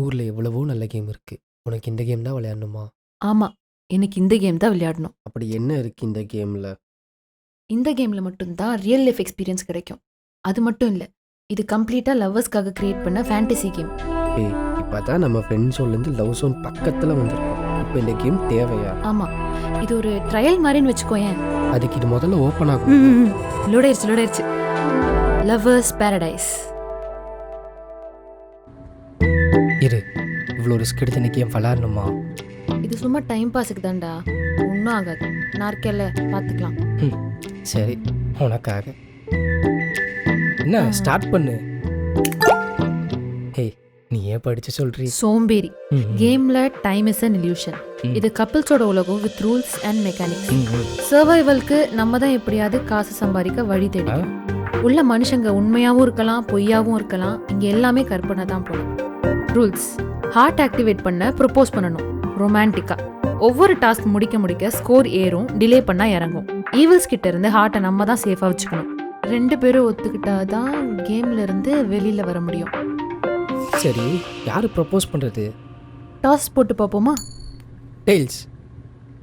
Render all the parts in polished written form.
ஊர்ல எவ்வளவோ நல்ல கேம் இருக்கு. உனக்கு இந்த கேம் தான் விளையாடணுமா? ஆமா. எனக்கு இந்த கேம் தான் விளையாடணும். அப்படி என்ன இருக்கு இந்த கேம்ல? இந்த கேம்ல மட்டும் தான் ரியல் லைஃப் எக்ஸ்பீரியன்ஸ் கிடைக்கும். அது மட்டும் இல்ல. இது கம்ப்ளீட்டா லவ்வர்ஸ்க்காக கிரியேட் பண்ண ஃபேண்டசி கேம். ஏய், இப்பதான் நம்ம ஃப்ரெண்ட் ஜோன்லேருந்து லவ் ஜோன் பக்கத்துல வந்திருக்கோம். இப்போ இந்த கேம் தேவையா? ஆமா. இது ஒரு ட்ரையல் மாதிரின்னு வச்சுக்கோயேன். அதுக்கு இது முதல்ல ஓப்பன் ஆகும். லோட் ஆயிடுச்சு. Lovers Paradise. இரு, இவ்வளோ ரிஸ்க் எடுத்து இந்த கேம் விளையாடணுமா? இது சும்மா டைம் பாஸுக்கு தான்டா. ஒன்றும் ஆகாது. நான் இருக்கேன்ல, பார்த்துக்கலாம். சரி, உனக்காக. என்ன ஸ்டார்ட் பண்ணு. ஹே, நீ ஏன் படிச்சு சொல்றீ? சோம்பேறி. கேம்ல டைம் இஸ் அன் இல்யூஷன். இது கப்பிள்ஸோட உலகம் வித் ரூல்ஸ் அண்ட் மெக்கானிக்ஸ். சர்வைவல்க்கு நம்ம தான் எப்படியாவது காசு சம்பாதிக்க வழி தேடணும். உள்ள மனுஷங்க உண்மையாவும் இருக்கலாம், பொய்யாவும் இருக்கலாம். இங்க எல்லாமே கற்பனை தான் போகணும். ரூல்ஸ்: ஹார்ட் ஆக்டிவேட் பண்ண ப்ரொபோஸ் பண்ணணும் ரொமான்டிக்கா. ஒவ்வொரு டாஸ்க் முடிக்க ஸ்கோர் ஏறும், டிலே பண்ணா இறங்கும். ஈவில்ஸ் கிட்ட இருந்து ஹார்ட்டை நம்ம தான் சேஃபா வச்சுக்கணும். 2 பேரும் ஒத்துக்கிட்டாதான் கேம்ல இருந்து வெளியில வர முடியும். சரி, யாரு ப்ரப்போஸ் பண்றது? டாஸ் போட்டு பார்ப்போமா? டெய்ல்ஸ்.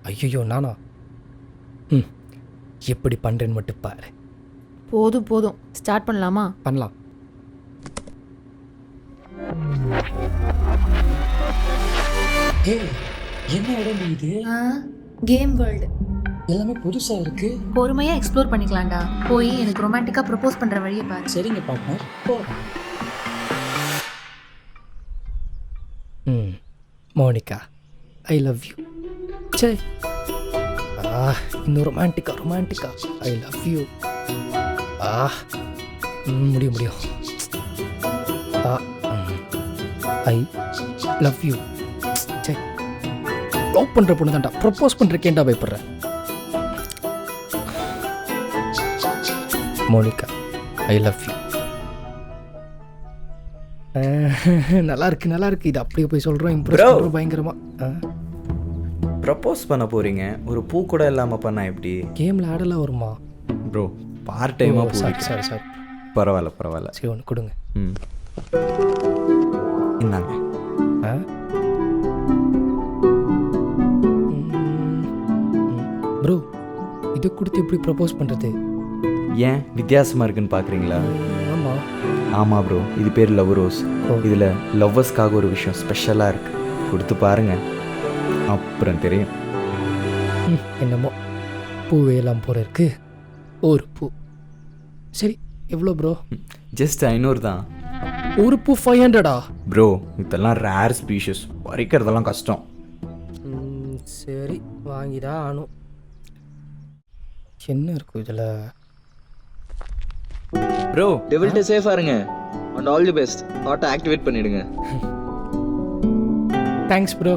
ஐயோ, நானா? எப்படி பண்றேன்னு மட்டும் பாரு. போதும். ஸ்டார்ட் பண்ணலாமா? பண்ணலாம். என்ன இடம் இது? Game world. எல்லாமே புதுசா இருக்கு. பொறுமையா எக்ஸ்ப்ளோர் பண்ணிக்கலாம்டா. போய் எனக்கு ரொமான்டிக்கா ப்ரப்போஸ் பண்ற வழியை பாரு. சரிங்க partner. Monica, I love you. சரி, இன்னும் ரொமான்டிக்கா ஐ லவ் யூ. முடியும். I love you. சரி, லவ் பண்ணுற பொண்ணு தான்டா, ப்ரப்போஸ் பண்ணுறக்கேண்டா பயப்படுறேன். Monica, I love you. நல்லா இருக்கு. இது அப்படியே போய் சொல்கிறோம். இம்ப்ரெஸ் பயங்கரமா. ப்ரப்போஸ் பண்ண போறீங்க, ஒரு பூ கூட இல்லாமல் பண்ணா எப்படி? கேமில் ஆடலாம் வருமா? ப்ரோ, பார்ட் டைமாக பூ. சாரி. பரவாயில்ல. சரி, ஒன்று கொடுங்க. இந்தாங்க. ப்ரோ, இது கொடுத்து எப்படி ப்ரப்போஸ் பண்ணுறது? ஏன் வித்தியாசமாக இருக்குன்னு பார்க்குறீங்களா? ஆமாம் ப்ரோ, இது பேர் லவ் ரோஸ். இதில் லவ்வர்ஸ்க்காக ஒரு விஷயம் ஸ்பெஷலாக இருக்குது. கொடுத்து பாருங்கள், அப்புறம் தெரியும். என்னமோ பூவையெல்லாம் போகிற இருக்கு ஒரு பூ. சரி, எவ்வளோ ப்ரோ? ஜஸ்ட் 500 தான். ஒரு பூ 500ஆ? ப்ரோ, இதெல்லாம் ரேர் ஸ்பீஷஸ், பறிக்கிறதெல்லாம் கஷ்டம். சரி, வாங்கிதான் ஆனும். என்ன இருக்கும் இதில்? ப்ரோ, டெவில்ட்ட சேஃபா இருங்க. And all the best. Heart activate பண்ணிடுங்க. Thanks bro.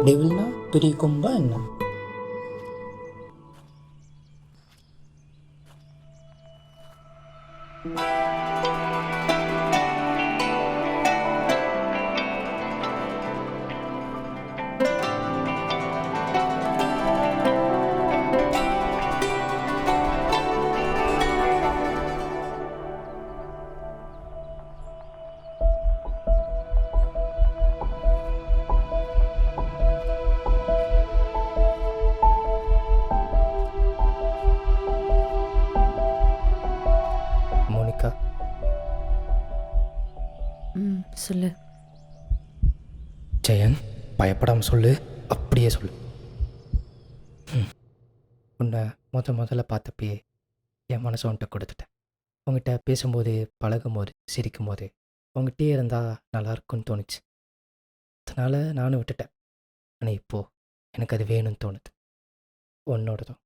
டெவில்னா பெரிய கொம்பா என்ன? மோனிகா, சொல்லு. ஜெயன், பயப்படாமல் சொல்லு, அப்படியே சொல்லு. உன்னை முதல்ல பார்த்தப்பயே என் மனசை உன்கிட்ட கொடுத்துட்டேன். உங்ககிட்ட பேசும்போது, பழகும்போது, சிரிக்கும்போது உங்ககிட்டே இருந்தால் நல்லாயிருக்குன்னு தோணுச்சு. அதனால் நானும் விட்டுட்டேன். ஆனால் இப்போது எனக்கு அது வேணும்னு தோணுது. உன்னோடதும்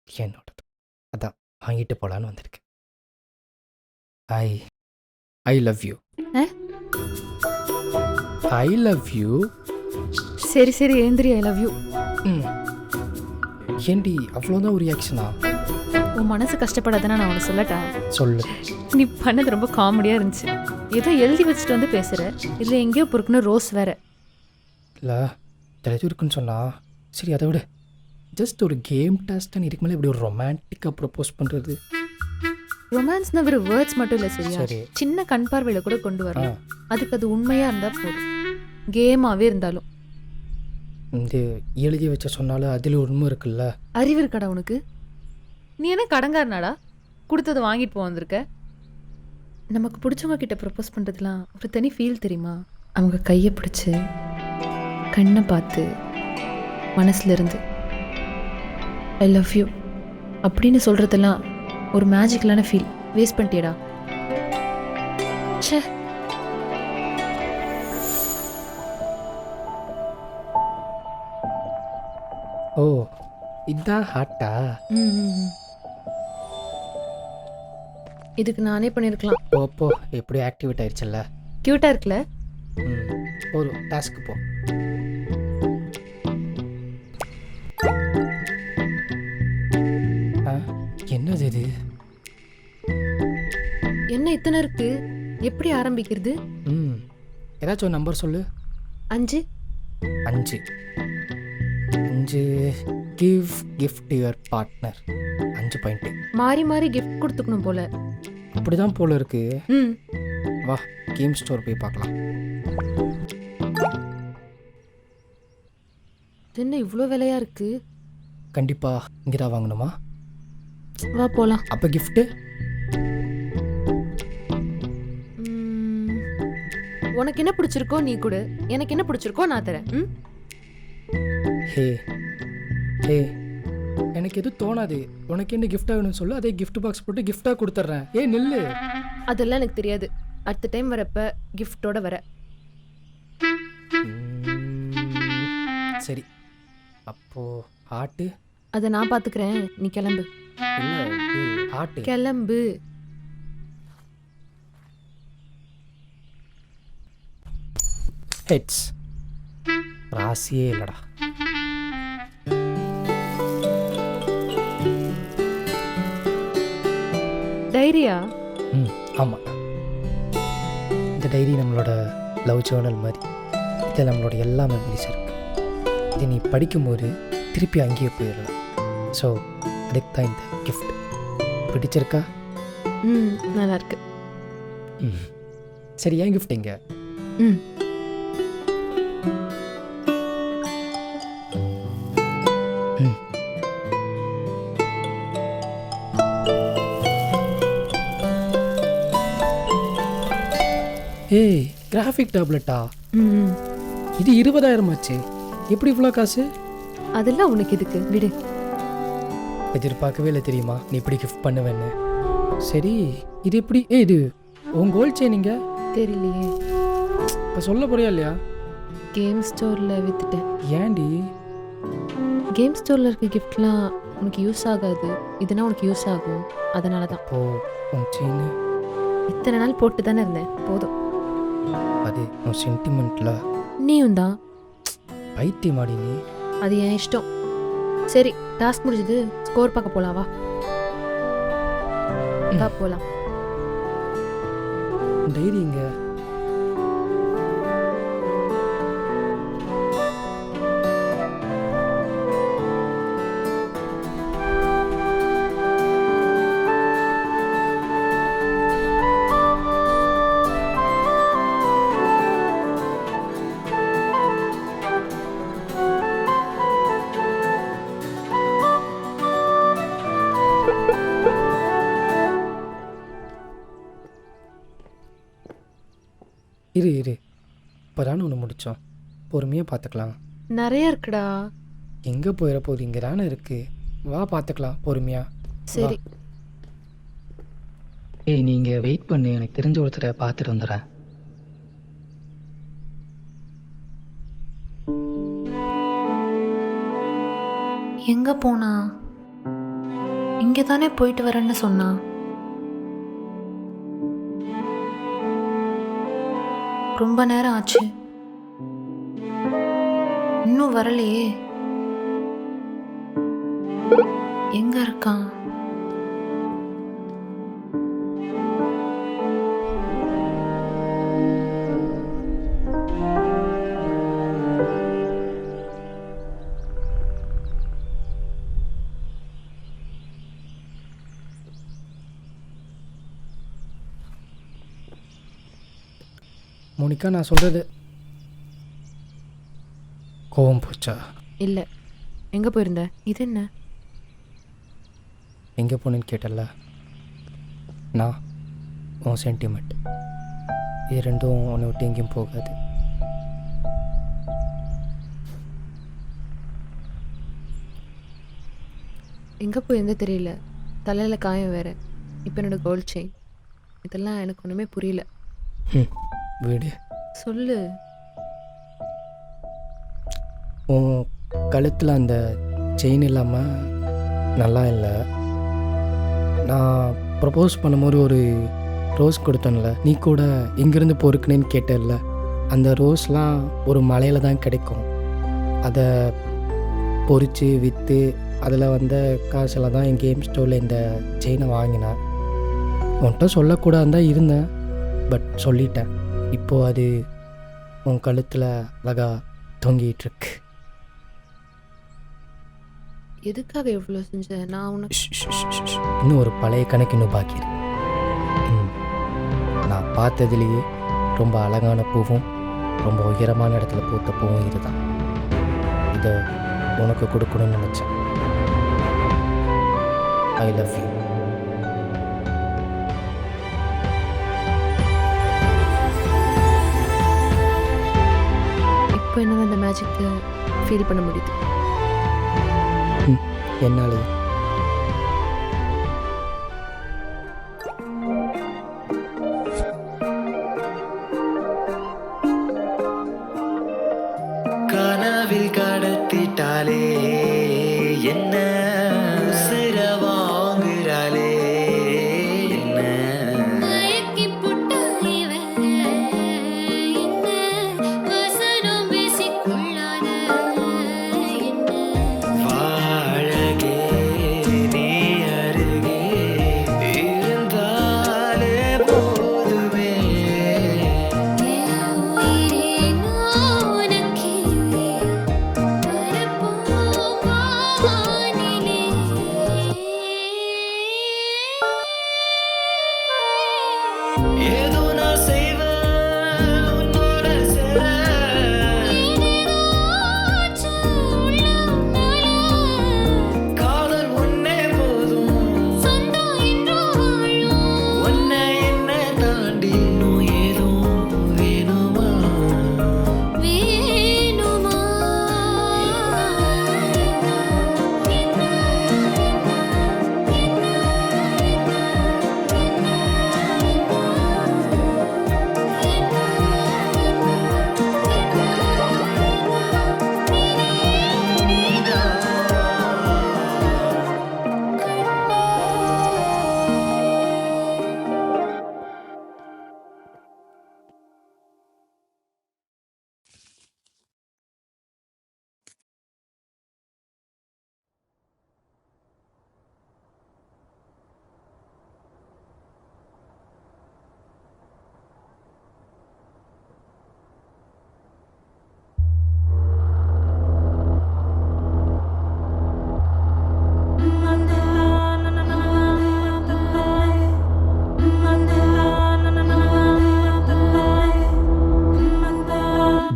என்னோடதும். அதான் வாங்கிட்டு போகலான்னு வந்திருக்கேன். ஐ love you. I love you. சரி எழுந்திரி. ஐ லவ் யூ. ஏண்டி அவ்வளோதான் ஒரு ரியாக்ஷனா? உன் மனசு கஷ்டப்படாதுன்னா நான் உனக்கு சொல்லட்டா? சொல்லு. நீ பண்ணது ரொம்ப காமெடியாக இருந்துச்சு. ஏதோ எழுதி வச்சுட்டு வந்து பேசுகிற. இதில் எங்கேயோ பொறுக்கணும் ரோஸ் வேற. இல்லை, தெரிஞ்சு இருக்குன்னு சொன்னா சரி, அதை விட ஜஸ்ட் ஒரு கேம் டாஸ்ட்டாக இதுக்கு மேலே இப்படி ஒரு ரொமான்டிக்காக ப்ரப்போஸ் பண்ணுறது ரொமான்ஸ்னா வெறும் வேர்ட்ஸ் மட்டும் இல்லை சரியா, சரி. சின்ன கண் பார்வையில கூட கொண்டு ஆ வரலாம். அதுக்கு அது உண்மையா இருந்தா போதும், கேமாவே இருந்தாலும். இந்த எழுதி வச்ச சொன்னாலும் அதில் உண்மை இருக்குல்ல. அறிவு இருக்கடா உனக்கு? நீ என்ன கடங்காரனாடா கொடுத்தது வாங்கிட்டு போக வந்திருக்க? நமக்கு பிடிச்சவங்க கிட்ட ப்ரப்போஸ் பண்ணுறதுலாம் ஒரு தனி ஃபீல் தெரியுமா? அவங்க கையை பிடிச்சி கண்ணை பார்த்து மனசுல இருந்து ஐ லவ் யூ அப்படின்னு சொல்கிறதெல்லாம் ஒரு மேஜிக்கலான ஃபீல். வேஸ்ட் பண்ணிட்டியடா. ச்சே. ஓ இதுதான் ஹார்ட்டா? ம். இதுக்கு நானே பண்ணியிருக்கலாம். போ எப்படி ஆக்டிவேட் ஆயிடுச்சுல்ல. க்யூட்டாக இருக்குல்ல? ஒரு டாஸ்க்கு போ. என்னது இது? என்ன இத்தனை இருக்கு? எப்படி ஆரம்பிக்கிறது? ஏதாச்சும் ஒரு நம்பர் சொல்லு. 5. 5. Give gift your partner. 5 point. மாறி மாறி கிஃப்ட் கொடுத்துக்கணும் போல. அப்படிதான் போல இருக்கு. ம். வா கேம் ஸ்டோர் போய் பார்க்கலாம். என்ன இவ்வளோ விலையா இருக்கு? கண்டிப்பா இங்கே தான் வாங்கணுமா? வா போலாம். அப்போ கிஃப்ட்டு உனக்கு என்ன பிடிச்சிருக்கோ நீ கொடு, எனக்கு என்ன பிடிச்சிருக்கோ நான் தரேன். ம். ஹே எனக்கு எதுவும் தோணாது. உனக்கு என்ன கிஃப்ட் ஆகணும்னு சொல்லு, அதே கிஃப்ட் பாக்ஸ் போட்டு கிஃப்டாக கொடுத்துட்றேன். நில்லு. அதெல்லாம் எனக்கு தெரியாது. அடுத்த டைம் வரப்ப கிஃப்டோட வர. சரி அப்போ ஹார்ட்டு அதை நான் பார்த்துக்கிறேன், நீ கிளம்பு. இல்லை ஹார்ட்டு கிளம்பு. ஹெட்ஸ். ராசியே இல்லைடா. டைரியா? ஆமாம். இந்த டைரி நம்மளோட லவ் ஜேர்னல் மாதிரி. இதில் நம்மளோட எல்லா மெமரிஸும் இருக்குது. இதை நீ படிக்கும்போது திருப்பி அங்கேயே போயிடலாம். ஸோ அதுக்கு தான் இந்த கிஃப்ட். பிடிச்சிருக்கா? நல்லா இருக்கு. சரி ஏன் கிஃப்ட் இங்கே? ம். ஏய் கிராஃபிக் டேப்லெட்டா? ம். இது 20,000 ஆச்சு. எப்படி இவ்வளோ காசு? அதெல்லாம் உனக்கு இதுக்கு விடு. எதிர்பார்க்கவே இல்லை தெரியுமா நீ இப்படி கிஃப்ட் பண்ணுவேன்னு. சரி இது எப்படி? இது உன் கோல்ட் செயினிங்க? தெரியலையே. இப்போ சொல்ல போறியா இல்லையா? கேம் ஸ்டோரில் விற்றுட்டேன். ஏன்டி? கேம் ஸ்டோரில் இருக்க கிஃப்ட்லாம் உனக்கு யூஸ் ஆகாது, இதுனா உனக்கு யூஸ் ஆகும். அதனால தான். ஓ உன் செயின் இத்தனை நாள் போட்டு தானே இருந்தேன், போதும். அது உன் சென்டிமெண்ட்டில் நீயும் தான். பைத்தியமாடி நீ. அது என் இஷ்டம். சரி டாஸ்க் முடிஞ்சது, ஸ்கோர் பார்க்க போலாம். வா போலாம். டைரி இங்க. இரு இப்போதானே ஒன்று முடித்தோம், பொறுமையாக பார்த்துக்கலாம். நிறைய இருக்குடா. எங்கே போயிட போகுது? இங்கே தானே இருக்கு. வா பார்த்துக்கலாம் பொறுமையாக. சரி. ஏய் நீங்கள் வெயிட் பண்ணு, எனக்கு தெரிஞ்ச ஒருத்தரை பார்த்துட்டு வந்துடுறேன். எங்க போனா? இங்கே தானே போயிட்டு வரேன்னு சொன்னா. ரொம்ப நேரம் ஆச்சு, இன்னும் வரலையே. எங்க இருக்கான்? மோனிகா, நான் சொல்கிறது கோவம் போச்சா? இல்லை, எங்கே போயிருந்த? இது என்ன? எங்கே போனேன்னு கேட்டல, நான் உன் சென்டிமெண்ட், இது ரெண்டும் உன்னை விட்டு எங்கேயும் போகாது. எங்கே போயிருந்தே தெரியல. தலையில் காயம் வேறு. இப்போ என்னோட கோல்ட் செயின். இதெல்லாம் எனக்கு ஒன்றுமே புரியல. வீடு சொல்லு. உன் கழுத்தில் அந்த செயின் இல்லாமல் நல்லா இல்லை. நான் ப்ரப்போஸ் பண்ணும்போது ஒரு ரோஸ் கொடுத்தேன்ல, நீ கூட எங்கேருந்து பொறுக்குனேன்னு கேட்டல. அந்த ரோஸ்லாம் ஒரு மலையில் தான் கிடைக்கும். அதை பொறிச்சு விற்று அதில் வந்த காசில் தான் என் கேம் ஸ்டோரில் இந்த செயினை வாங்கினேன். உன்கிட்ட சொல்லக்கூடாது தான் இருந்தேன், பட் சொல்லிட்டேன். இப்போது அது உன் கழுத்தில் அழகா தொங்கிட்டுருக்கு. எதுக்காக இவ்வளோ செஞ்ச? நான் உனக்கு இன்னும் ஒரு பழைய கணக்கு இன்னும் பாக்கி இருக்கு. நான் பார்த்ததுலேயே ரொம்ப அழகான பூவும் ரொம்ப உயரமான இடத்துல பூத்த பூவும் இதுதான். இதை உனக்கு கொடுக்கணும்னு நினச்சேன். ஐ லவ் யூ. இப்போ என்னால் அந்த மேஜிக்கை ஃபீல் பண்ண முடியுது. என்னாலே கனவில் கடத்திட்டாலே என்ன சிற வாங்குறாளே என்ன வாழகே நீ அருகே இருந்தாலே போதுமே ஏதோ நான் செய்வேன் உன்னோட சேர காதல் ஒன்னே போதும் ஒன்னை என்ன தாண்டி இன்னும் ஏதோ வேணுமா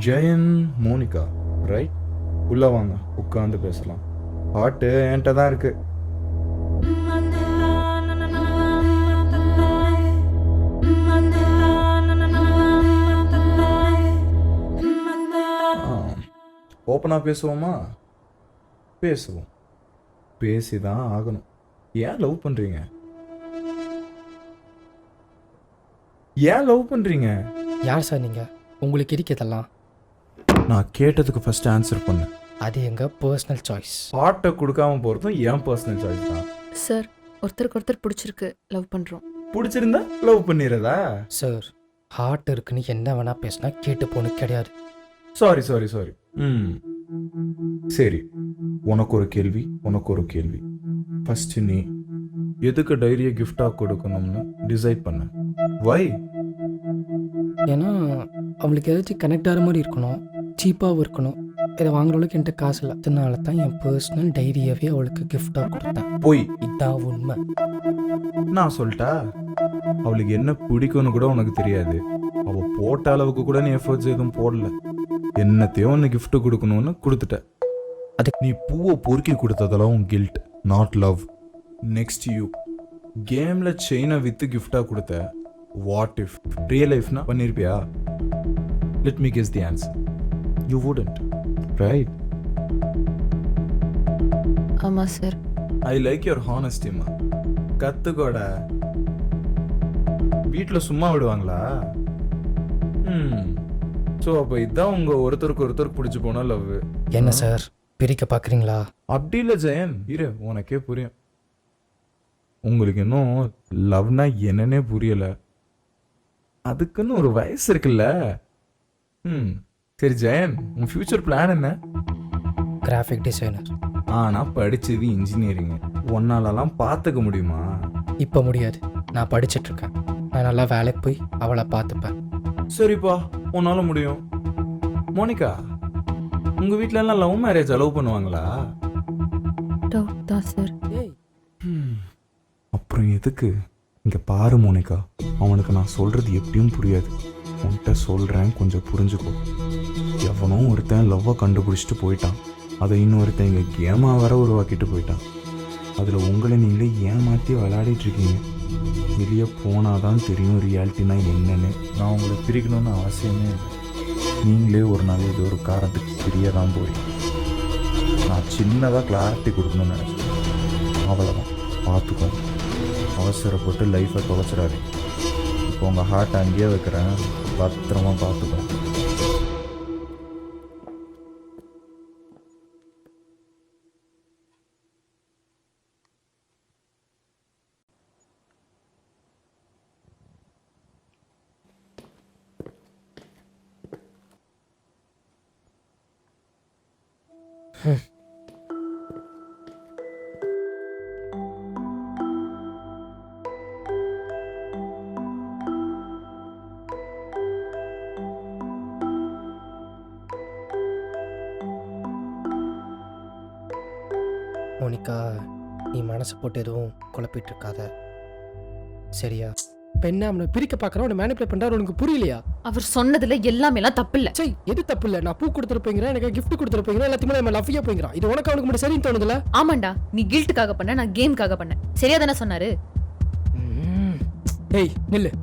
ஜெயன் மோனிகா ரைட்? உள்ளே வாங்க, உட்காந்து பேசலாம். பாட்டு என்கிட்ட தான் இருக்கு. ஓப்பனாக பேசுவோமா? பேசுவோம். பேசி தான் ஆகணும். ஏன் லவ் பண்ணுறீங்க? ஏன் லவ் பண்ணுறீங்க? யார் சார் நீங்கள்? உங்களுக்கு இருக்கிறதெல்லாம் நான் கேட்டதுக்கு ஃபர்ஸ்ட் ஆன்சர் பண்ணேன். அது எங்கள் பர்சனல் சாய்ஸ். பாட்டை கொடுக்காம போகிறதும் என் பர்சனல் சாய்ஸ் தான். சார், ஒருத்தருக்கு ஒருத்தர் பிடிச்சிருக்கு, லவ் பண்ணுறோம். பிடிச்சிருந்தா லவ் பண்ணிடுறதா? சார், ஹார்ட் இருக்குன்னு என்ன வேணால் பேசினா கேட்டு போன கிடையாது. Sorry sorry sorry. சரி, உனக்கு ஒரு கேள்வி. ஃபர்ஸ்ட் நீ எதுக்கு டைரியை கிஃப்டாக கொடுக்கணும்னு டிசைட் பண்ண? வை? ஏன்னா அவங்களுக்கு ஏதாச்சும் கனெக்ட் ஆகிற மாதிரி இருக்கணும், சீப்பாகவும் இருக்கணும், இதை வாங்குற அளவுக்கு என்கிட்ட காசு இல்லை. அதனால தான் என் பர்சனல் டைரியவே அவளுக்கு கிஃப்டாக கொடுத்தேன். போய் இதான் உண்மை. நான் சொல்லிட்டா அவளுக்கு என்ன பிடிக்கும்னு கூட உனக்கு தெரியாது. அவள் போட்ட அளவுக்கு கூட நீ எஃபர்ட்ஸ் எதுவும் போடல. என்னத்தையோ ஒன்று gift கொடுக்கணும்னு கொடுத்துட்ட. அதுக்கு நீ பூவை பொறுக்கி கொடுத்ததெல்லாம் உன் guilt, not love. Next you கேமில் செயினை வித்து கிஃப்டாக கொடுத்த. வாட் இஃப் ரியல் லைஃப்னா பண்ணியிருப்பியா? Let me guess the answer. You wouldn't, right? ஆமாம் சார். ஐ லைக் யுவர் ஹானஸ்டிமா. கத்துக்கோட. வீட்டில் சும்மா விடுவாங்களா? ஸோ அப்போ இதுதான் உங்கள் ஒருத்தருக்கு ஒருத்தருக்கு பிடிச்சி போனா லவ். என்ன சார் பிரிக்க பார்க்குறீங்களா? அப்படி இல்லை ஜெயன், இரு உனக்கே புரியும். உங்களுக்கு இன்னும் லவ்னா என்னன்னே புரியலை. அதுக்குன்னு ஒரு வயசு இருக்குல்ல. சரி ஜெயன், உன் ஃபியூச்சர் பிளான் என்ன? Graphic designer. ஆனால் படித்தது இன்ஜினியரிங். ஒன்னாலலாம் பார்த்துக்க முடியுமா? இப்போ முடியாது. நான் படிச்சிட்ருக்கேன். நான் நல்லா வேலைக்கு போய் அவளை பார்த்துப்பேன். சரிப்பா, உன்னால முடியும். மோனிகா, உங்க வீட்ல எல்லாம் லவ் மேரேஜ் அலோவ் பண்ணுவாங்களா? டவுட் தான் சார். அப்புறம் எதுக்கு? இங்க பாரு மோனிகா, அவனுக்கு நான் சொல்றது எப்படியும் புரியாது. உன்கிட்ட சொல்றேன், கொஞ்சம் புரிஞ்சுக்கோ. எவனோ ஒருத்தன் லவ்வை கண்டுபிடிச்சிட்டு போயிட்டான். அதை இன்னொருத்தன் இங்க கேமா வர உருவாக்கிட்டு போயிட்டான். அதுல உங்களை நீங்களே ஏமாத்தி விளையாடிட்டு இருக்கீங்க. வெளியே போனாதான் தெரியும் ரியாலிட்டினா என்னன்னு. நான் உங்களை பிரிக்கணும்னு அவசியமே இல்லை. நீங்களே ஒரு நாள் இது ஒரு காரணத்துக்கு பிரிய தான் போறீங்க. நான் சின்னதாக கிளாரிட்டி கொடுக்கணும்னு நினைக்கிறேன். அவ்வளோதான், பார்த்துக்கோங்க. அவசரப்பட்டு லைஃப்பை தொலைச்சிடாது. இப்போ உங்கள் ஹார்ட் அங்கேயே வைக்கிறேன், பத்திரமா பார்த்துக்கோங்க. மோனிகா, நீ மனசு போட்டு எதுவும் குழப்பிட்டு இருக்காத, சரியா? இப்போ என்ன அவனை பிரிக்க பார்க்குறோம், அவனை மேனிப்புலேட் பண்ணுறாரு. உனக்கு புரியலையா? அவர் சொன்னதுல எல்லாமேலாம் தப்பு இல்லை. சரி, எது தப்பு இல்லை? நான் பூ கொடுத்துருப்பீங்கிறேன், எனக்கு கிஃப்ட் கொடுத்துருப்பீங்க, எல்லாத்தையுமே நம்ம லவ்வியாக போய்க்கிறான். இது உனக்கு அவனுக்கு மட்டும் சரின்னு தோணுதுல? ஆமாண்டா, நீ கில்ட்டுக்காக பண்ண, நான் கேமுக்காக பண்ணேன். சரியா தானே சொன்னாரு? ஏய் நில்லு.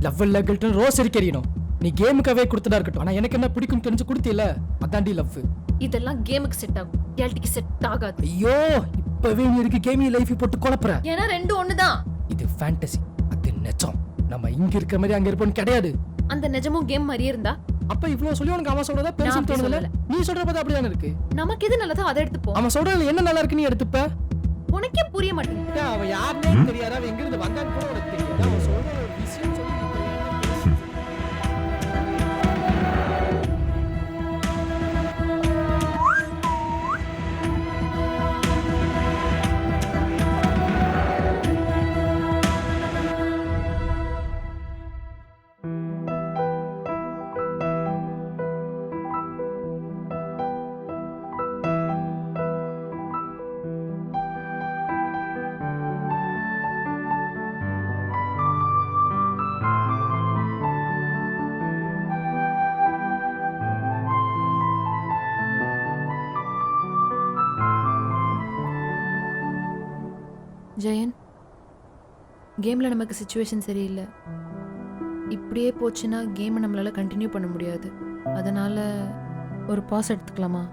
லவ் இல்லை கில்ட்டு ரோஸ் எரிக்கறியணும். நீ கேமுக்காகவே கொடுத்ததா இருக்கட்டும், ஆனால் எனக்கு என்ன பிடிக்கும் தெரிஞ்சு கொடுத்தில, அதாண்டி லவ். இதெல்லாம் கேமுக்கு செட் ஆகும், ரியாலிட்டிக்கு செட் ஆகாது. ஐயோ, இப்பவே நீ இருக்கு கேமிங் லைஃப் போட்டு குழப்புற. ஏன்னா ரெண்டும் ஒண்ணுதான். இது ஃபேண்டசி, அது நிஜம். நம்ம இங்க இருக்கிற மாதிரி அங்க இருப்போம் கிடையாது. அந்த நிஜமும் கேம் மாதிரியே இருந்தா அப்ப இவ்வளவு சொல்லி உனக்கு அவன் சொல்றதா பெருசு தோணுதுல? நீ சொல்ற பார்த்தா அப்படிதானே இருக்கு. நமக்கு எது நல்லதோ அதை எடுத்துப்போம். அவன் சொல்றதுல என்ன நல்லா இருக்கு நீ எடுத்துப்ப. உனக்கே புரிய மாட்டேங்குது. அவன் யாருன்னே தெரியாதா, அவன் எங்க இருந்து வந்தான்னு கூட உனக்கு தெரியாது. அவன் சொல்ற ஒரு விஷயம் சொல்லி ஜெயன், கேமில் நமக்கு சுச்சுவேஷன் சரியில்லை. இப்படியே போச்சுன்னா கேமை நம்மளால் கண்டினியூ பண்ண முடியாது. அதனால் ஒரு பாஸ் எடுத்துக்கலாமா?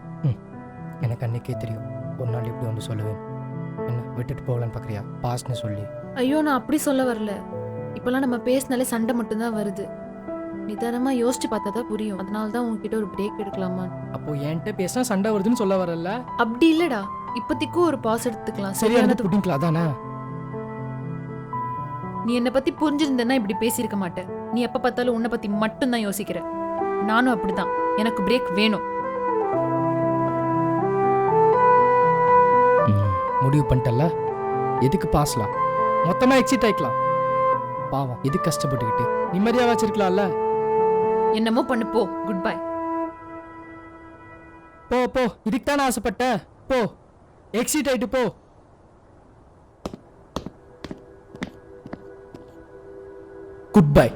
எனக்கு அன்னைக்கே தெரியும் ஒரு நாள் இப்படி வந்து சொல்லுவேன். என்ன விட்டுட்டு போகலான்னு பார்க்குறியா? பாஸ்ன்னு சொல்லி. ஐயோ, நான் அப்படி சொல்ல வரல. இப்போல்லாம் நம்ம பேசினாலே சண்டை மட்டும்தான் வருது. நிதானமாக யோசிச்சு பார்த்தா தான் புரியும். அதனால தான் உங்ககிட்ட ஒரு பிரேக் எடுக்கலாமா? அப்போ என்கிட்ட பேசினா சண்டை வருதுன்னு சொல்ல வரல. அப்படி இல்லைடா, இப்போதைக்கும் ஒரு பாஸ் எடுத்துக்கலாம். சரியானது புடிங்களா? அதானே. நீ என்னை பற்றி புரிஞ்சிருந்தேன்னா இப்படி பேசியிருக்க மாட்டேன். நீ எப்போ பார்த்தாலும் உன்னை பற்றி மட்டும்தான் யோசிக்கிற. நானும் அப்படிதான். எனக்கு பிரேக் வேணும். முடிவு பண்ணிட்டல, எதுக்கு பாஸ்லாம்? மொத்தமாக எக்ஸிட் ஆகிக்கலாம். பாவம், எது கஷ்டப்பட்டுக்கிட்டு நிம்மதியாக வச்சிருக்கலாம்ல. என்னமோ பண்ணு போ. Good bye. போ போ, இதுக்கு தானே ஆசைப்பட்ட. போ, எக்ஸிட் ஆயிட்டு போ. Good bye.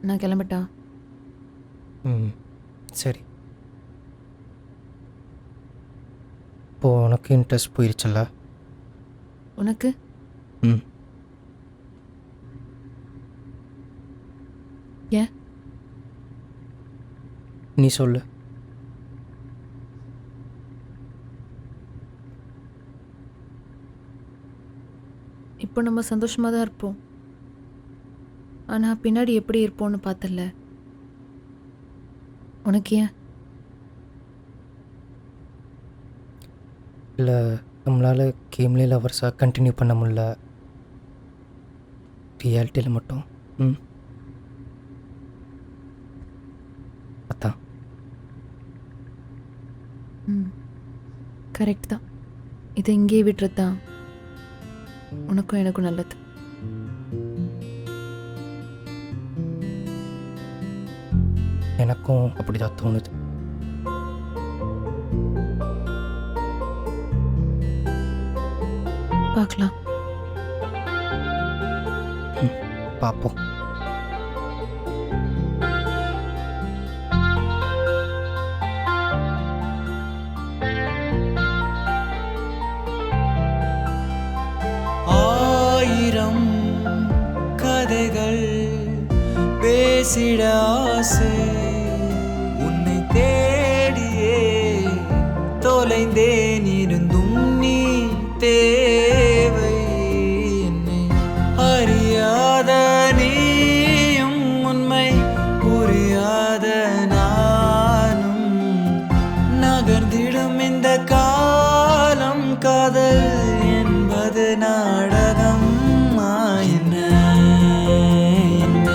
நான் கிளம்பிட்டா? ம், சரி. இப்போ உனக்கு இன்ட்ரெஸ்ட் போயிருச்சுல்ல? உனக்கு? ம். ஏன்? நீ சொல்லு. இப்போ நம்ம சந்தோஷமாக தான் இருப்போம். ஆனால் பின்னாடி எப்படி இருப்போம்னு பார்த்தல. உனக்கு ஏன்? இல்லை, நம்மளால் கேம்லேயே லவர்ஸாக கண்டினியூ பண்ண முடியல, ரியாலிட்டியில் மட்டும். ம், அதான். ம், கரெக்ட் தான். இதை இங்கேயே விட்டுறது தான் உனக்கும் எனக்கும் நல்லது. எனக்கும் அப்படி தான் தோணுது. பார்க்கலாம். பார்ப்போம். ஆயிரம் கதைகள் பேசிட ஆசை, உன்னை தேடியே தொலைந்தேன், இருந்தும் நீ தேவை. என்னை அறியாத நீயும் உண்மை புரியாத நானும் நகர்ந்திடும் இந்த காலம், காதல் என்பது நாடகம். என்ன என்ன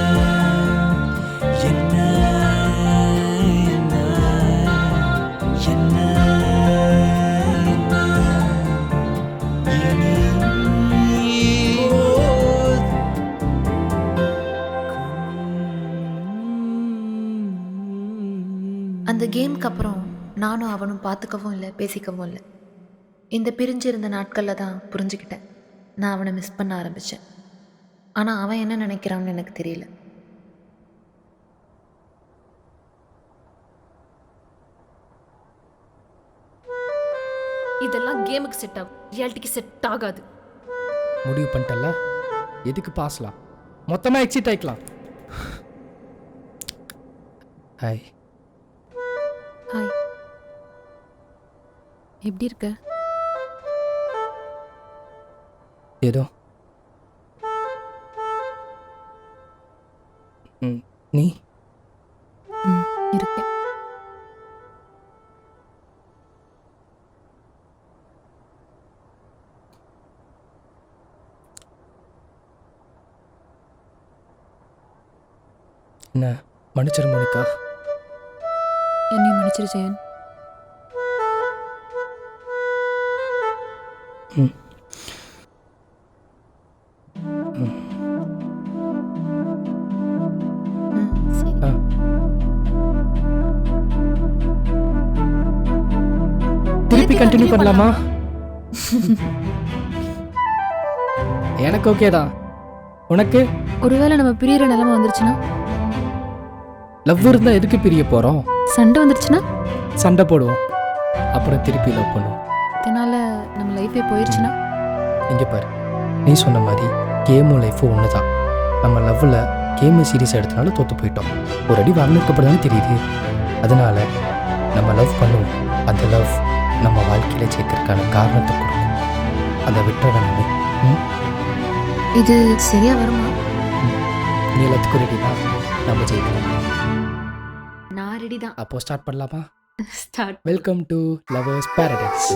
என்ன என்ன என்ன அந்த கேமுக்கு அப்புறம் நானும் அவனும் பார்த்துக்கவும் இல்லை, பேசிக்கவும் இல்லை. இந்த பிரிஞ்சு இருந்த நாட்களில் தான் புரிஞ்சுக்கிட்டேன் நான் அவனை மிஸ் பண்ண ஆரம்பித்தேன். ஆனால் அவன் என்ன நினைக்கிறான்னு எனக்கு தெரியல. இதெல்லாம் கேமுக்கு செட் ஆகும், ரியாலிட்டிக்கு செட் ஆகாது. முடிவு பண்ணிட்டல, எதுக்கு பாசலாம், மொத்தமாக எக்ஸிட் ஆகிக்கலாம். ஹாய். ஹாய், எப்படி இருக்க? ஏதோ. ம், நீ? ம், இருக்கேன். என்ன மன்னிச்சிரு மோனிகா. என்னையும் மன்னிச்சிரு ஜெயன். ம் சரி. ஆ. திருப்பி கண்டினியூ பண்ணலாமா? எனக்கு ஓகே தான். உனக்கு? ஒருவேளை நம்ம பிரியற நிலைமை வந்துருச்சுன்னா? லவ் இருந்தால் எதுக்கு பிரிய போகிறோம்? சண்டை வந்துருச்சுன்னா? சண்டை போடுவோம், அப்புறம் திருப்பி லவ் பண்ணுவோம். இதனால நம்ம லைஃபே போயிடுச்சுன்னா? இங்கே பாரு, நீ சொன்ன மாதிரி கேமும் லைஃபும் ஒன்று தான். நம்ம லவ்வில் கேமு சீரியஸ் எடுத்தனால தோற்று போயிட்டோம். ஒரு அடி வளர்ந்துக்கப்படுதான்னு தெரியுது. அதனால நம்ம லவ் பண்ணுவோம். அந்த லவ் நம்ம வாழ்க்கையில் சேர்க்கறதுக்கான காரணத்தை கொடுக்கும். அதை விட்டுற வேணாமே. இது சரியா வருமா? நீ எல்லாத்துக்கும் ரெடி தான், நம்ம ஜெயிக்கலாம். நான் ரெடி தான். அப்போ ஸ்டார்ட் பண்ணலாமா? Start. Welcome to lovers paradise.